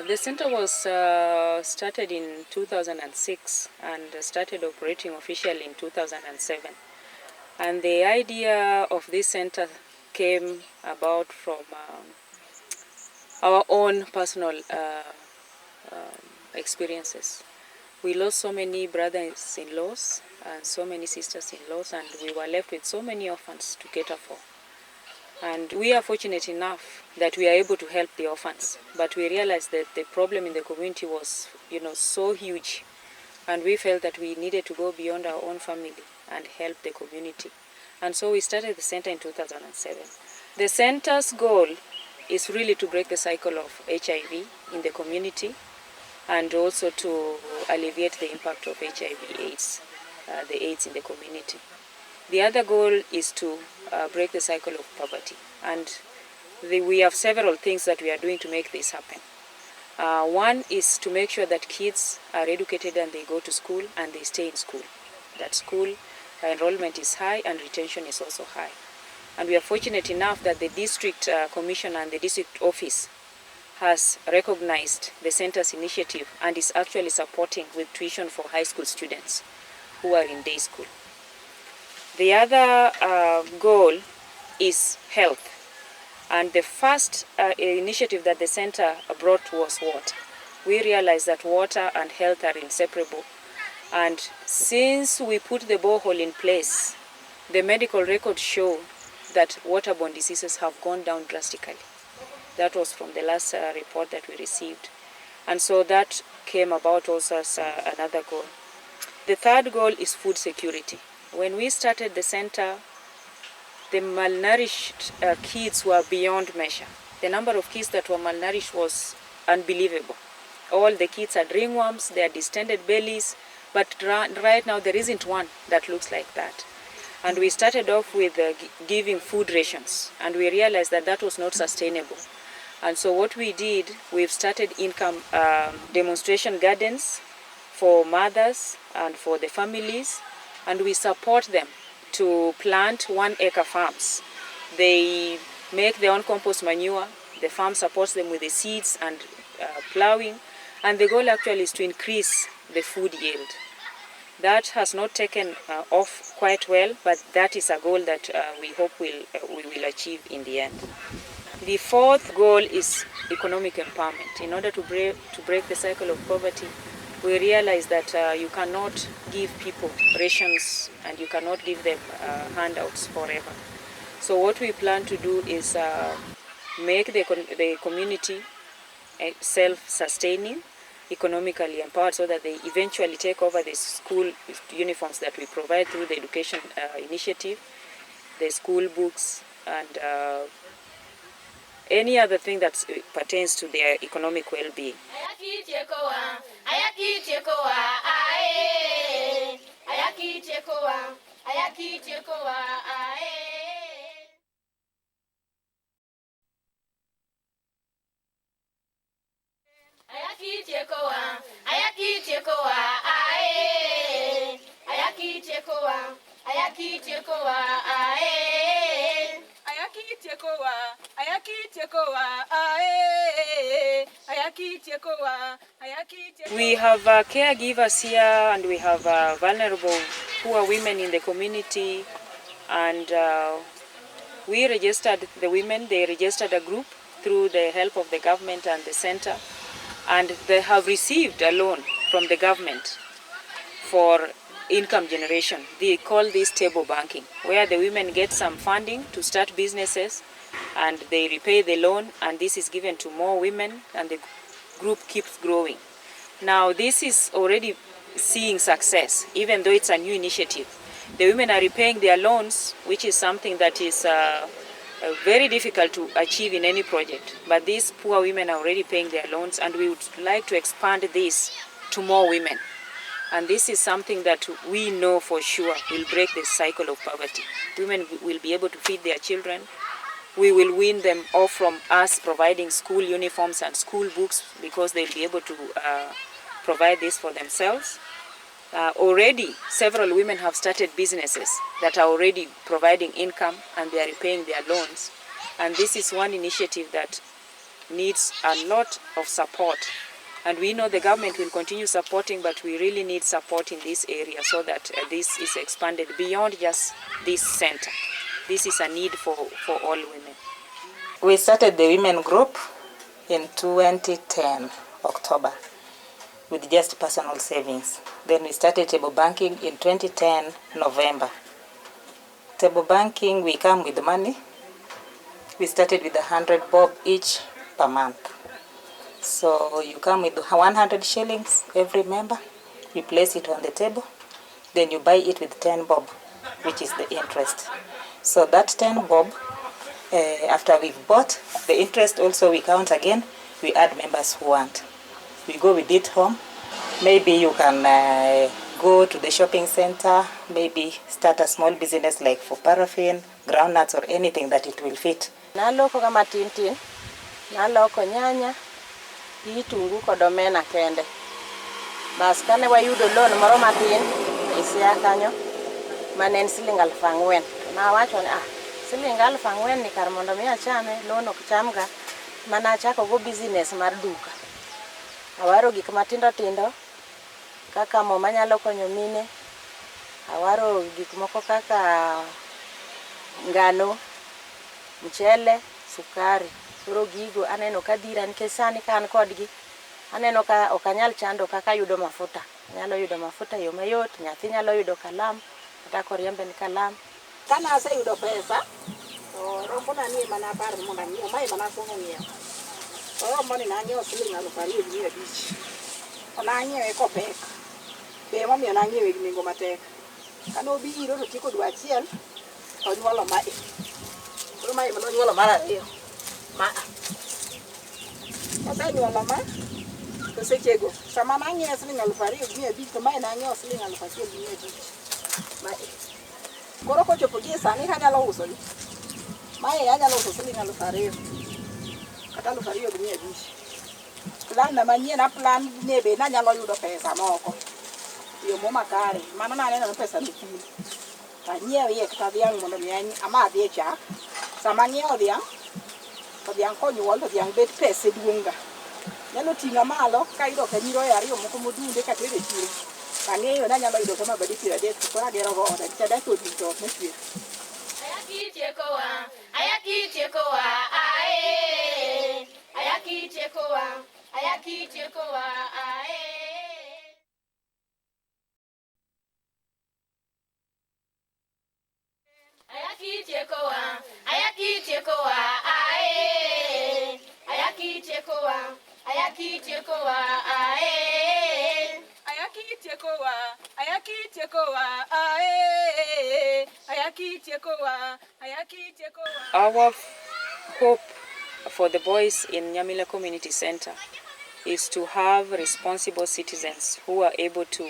The center was started in 2006 and started operating officially in 2007. And the idea of this center came about from our own personal experiences. We lost so many brothers-in-laws and so many sisters-in-laws, and we were left with so many orphans to cater for. And we are fortunate enough that we are able to help the orphans, but we realized that the problem in the community was, so huge, and we felt that we needed to go beyond our own family and help the community. And so we started the center in 2007. The center's goal is really to break the cycle of HIV in the community and also to alleviate the impact of HIV/AIDS, the AIDS in the community. The other goal is to break the cycle of poverty, and we have several things that we are doing to make this happen. One is to make sure that kids are educated and they go to school and they stay in school. That school enrollment is high and retention is also high. And we are fortunate enough that the district commissioner and the district office has recognized the center's initiative and is actually supporting with tuition for high school students who are in day school. The other goal is health. And the first initiative that the center brought was water. We realized that water and health are inseparable. And since we put the borehole in place, the medical records show that waterborne diseases have gone down drastically. That was from the last report that we received. And so that came about also as another goal. The third goal is food security. When we started the center, the malnourished kids were beyond measure. The number of kids that were malnourished was unbelievable. All the kids had ringworms, they had distended bellies, but right now there isn't one that looks like that. And we started off with giving food rations, and we realized that that was not sustainable. And so what we did, we've started income demonstration gardens for mothers and for the families, and we support them to plant 1-acre farms. They make their own compost manure. The farm supports them with the seeds and plowing, and the goal actually is to increase the food yield. That has not taken off quite well, but that is a goal that we hope we will achieve in the end. The fourth goal is economic empowerment. In order to break the cycle of poverty, we realize that you cannot give people rations and you cannot give them handouts forever. So what we plan to do is make the community self-sustaining, economically empowered, so that they eventually take over the school uniforms that we provide through the education initiative, the school books, and any other thing that pertains to their economic well-being. We have caregivers here, and we have vulnerable poor women in the community, and we registered the women. They registered a group through the help of the government and the center, and they have received a loan from the government for income generation. They call this table banking, where the women get some funding to start businesses and they repay the loan, and this is given to more women and the group keeps growing. Now this is already seeing success, even though it's a new initiative. The women are repaying their loans, which is something that is very difficult to achieve in any project. But these poor women are already paying their loans, and we would like to expand this to more women. And this is something that we know for sure will break the cycle of poverty. Women will be able to feed their children. We will wean them off from us providing school uniforms and school books, because they'll be able to provide this for themselves. already several women have started businesses that are already providing income and they are repaying their loans. And this is one initiative that needs a lot of support. And we know the government will continue supporting, but we really need support in this area so that this is expanded beyond just this center. This is a need for all women. We started the women group in 2010, October, with just personal savings. Then we started table banking in 2010, November. Table banking, we come with money. We started with 100 bob each per month. So you come with 100 shillings every member, you place it on the table, then you buy it with 10 bob, which is the interest. So that 10 bob, after we've bought, the interest also we count again, we add members who want. We go with it home. Maybe you can go to the shopping center, maybe start a small business like for paraffin, groundnuts or anything that it will fit. Naloko kama tintin, naloko nyanya, kitungu kod omena kende. Bas kane wayudo loan moro matin Isaka kanyo mane en siling 4,000. Nawacho ni siling 4,000 ni kar mondo mi achame, loan ok chamga, mana achako go business mar duka. Awaro gik matindo tindo kaka mo manyalo konyo mine. Awaro gik moko kaka ngano, mchele, sukari. Koro gigo aneno ka dira nikech sani kan kodgi. Aneno ka ok anyal chando kaka yudo mafuta. Nyalo yudo mafuta yo mayot, nyathi nyalo yudo kalam, kata koriembe ni kalam. Kana aseyudo pesa, to rombona ni mana par mona ng'iewo, mae mana somo ng'iewo. Oromo ni nang'iewo siling 2,500. Nang'iewe kopek. Be momiyo nang'iewe gi nengo matek. Kanobiro to tieko dwe achiel, to nyuolo mae. Koro mae manonyuolo mar ariyo. Osenyuolo ma, to sechego. Sama nang'iewe siling 2,500, to mae nang'iewo siling 1,500. Mae. Koro kochopo gie sani kanyalo uso ni. Mae anyalo uso siling 2,000. Kata 2,500. Plan na manyien plan ne be nanyalo yudo pesa moko. Yo mo makare, mano naneno pesa nikini. Anyiewo ye kata dhiang' mondo mi amadhi e chak. Sama ng'iewo dhiang', to dhiang' konyuol to dhiang' bet pesa duonga. Nyalo ting'a malo ka yudo ka nyiroye ariyo moko modunde ka tere chiro. Ang'eyo na nyalo yudo kama badi 30 to agero go oda tada to dito machwe. Ayakitiekoa ae. Ayakitiekoa ae. Ayakitiekoa ae. Ayakitiekoa ae. Our hope for the boys in Nyamila Community Center is to have responsible citizens who are able to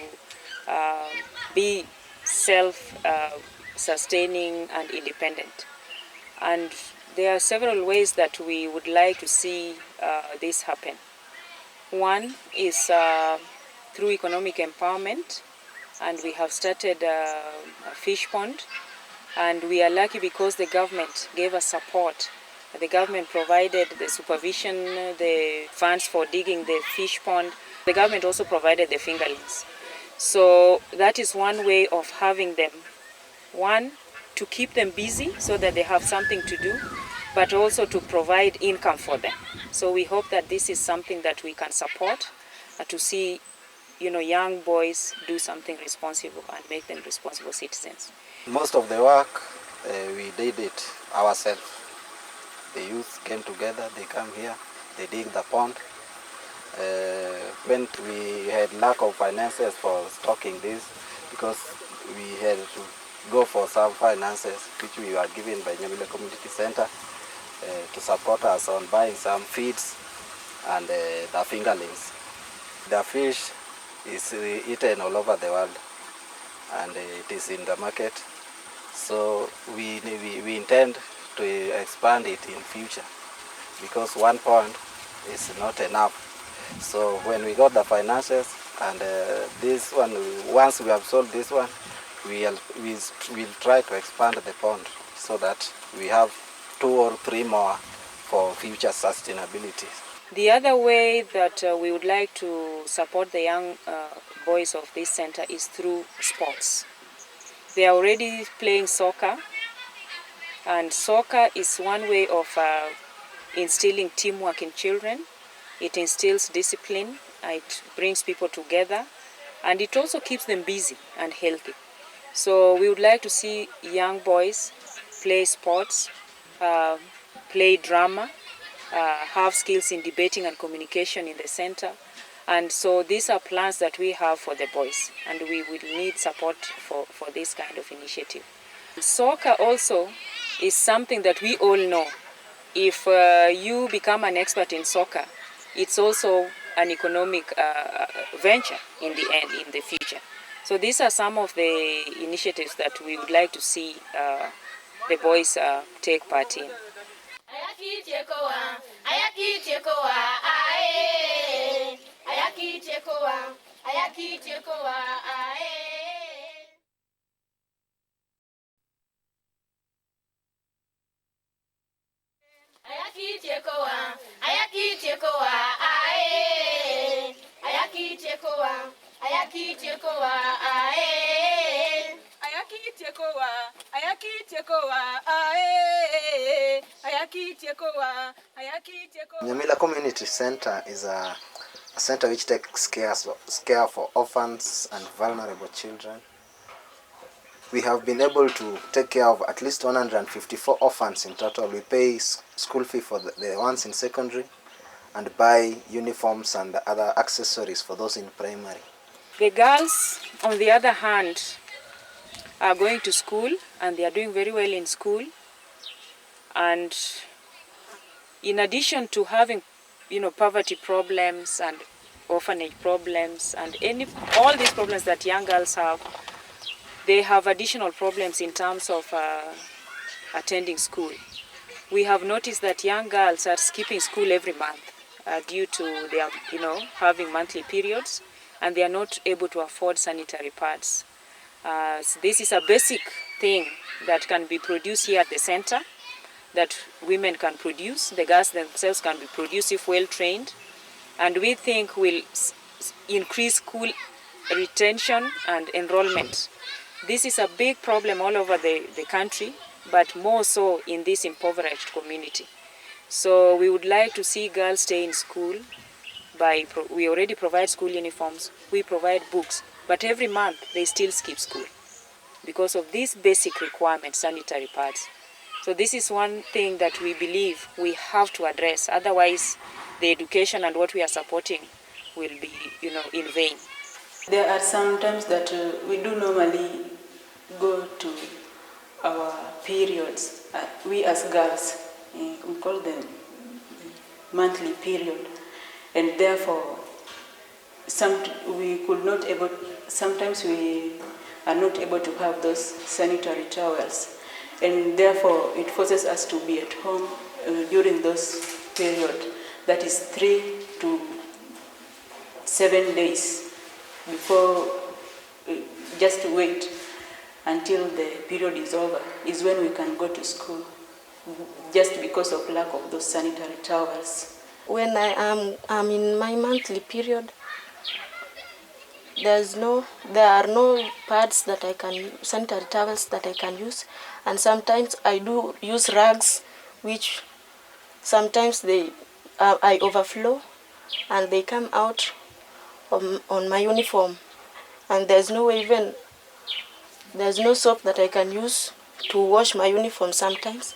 be self-sustaining and independent. And there are several ways that we would like to see this happen. One is through economic empowerment, and we have started a fish pond, and we are lucky because the government gave us support. The government provided the supervision, the funds for digging the fish pond. The government also provided the fingerlings. So that is one way of having them. One, to keep them busy so that they have something to do, but also to provide income for them. So we hope that this is something that we can support to see, young boys do something responsible and make them responsible citizens. Most of the work, we did it ourselves. The youth came together, they come here, they dig the pond. When we had lack of finances for stocking this, because we had to go for some finances which we were given by Nyamila Community Center to support us on buying some feeds and the fingerlings. The fish is eaten all over the world and it is in the market. So we intend to expand it in future because one pond is not enough. So when we got the finances, And this one, once we have solved this one, we'll try to expand the pond so that we have 2 or 3 more for future sustainability. The other way that we would like to support the young boys of this center is through sports. They are already playing soccer, and soccer is one way of instilling teamwork in children. It instills discipline, it brings people together, and it also keeps them busy and healthy. So we would like to see young boys play sports, play drama, have skills in debating and communication in the center. And so these are plans that we have for the boys, and we will need support for this kind of initiative. Soccer also is something that we all know. If you become an expert in soccer, it's also an economic venture in the end, in the future. So these are some of the initiatives that we would like to see the boys take part in. Nyamila Community Center is a center which takes care for orphans and vulnerable children. We have been able to take care of at least 154 orphans in total. We pay school fee for the ones in secondary and buy uniforms and other accessories for those in primary. The girls, on the other hand, are going to school and they are doing very well in school. And in addition to having, poverty problems and orphanage problems and all these problems that young girls have, they have additional problems in terms of attending school. We have noticed that young girls are skipping school every month due to their, having monthly periods, and they are not able to afford sanitary pads. So this is a basic thing that can be produced here at the center, that women can produce, the girls themselves can be produced if well trained, and we think will increase school retention and enrollment. This is a big problem all over the country, but more so in this impoverished community. So we would like to see girls stay in school. We already provide school uniforms, we provide books, but every month they still skip school because of these basic requirements, sanitary pads. So this is one thing that we believe we have to address, otherwise the education and what we are supporting will be, in vain. There are some times that we do normally go to our periods. We as girls, we call them monthly period, and therefore sometimes we are not able to have those sanitary towels, and therefore it forces us to be at home during those periods, that is 3 to 7 days before, just to wait until the period is over, is when we can go to school, just because of lack of those sanitary towels. When I'm in my monthly period, there are no pads that I can, sanitary towels that I can use, and sometimes I do use rags, which sometimes I overflow and they come out on my uniform, and there's no soap that I can use to wash my uniform sometimes.